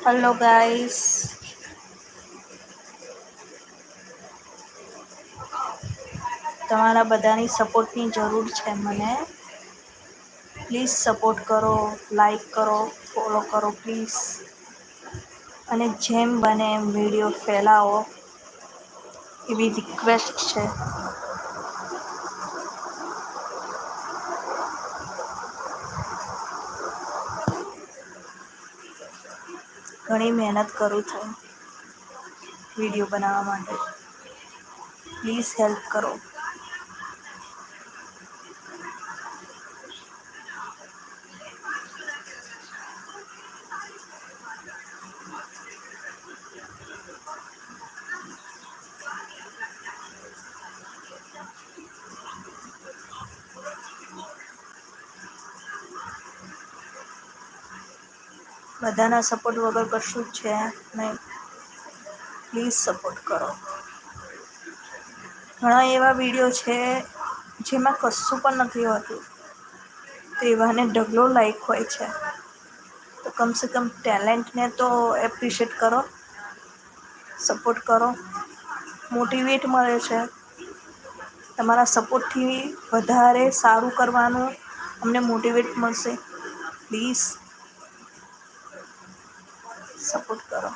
Hello guys, તમારા બધાની સપોર્ટની જરૂર છે મને. પ્લીઝ સપોર્ટ કરો, લાઈક કરો, ફોલો કરો પ્લીઝ. અને જેમ બને એમ વિડીયો ફેલાવો એવી રિક્વેસ્ટ છે. ઘણી મહેનત કરું છું વિડીયો બનાવવા માટે. પ્લીઝ હેલ્પ કરો. બધાના સપોર્ટ વગર કશું જ છે નહીં. પ્લીઝ સપોર્ટ કરો. ઘણા એવા વિડીયો છે જેમાં કશું પણ નથી હોતું. તેવાને ઢગલો લાઈક હોય છે. તો કમસે કમ ટેલેન્ટને તો એપ્રિશિએટ કરો. સપોર્ટ કરો. મોટિવેટ મળે છે. તમારા સપોર્ટથી વધારે સારું કરવાનું અમને મોટિવેટ મળશે. પ્લીઝ સપોર્ટ કરો.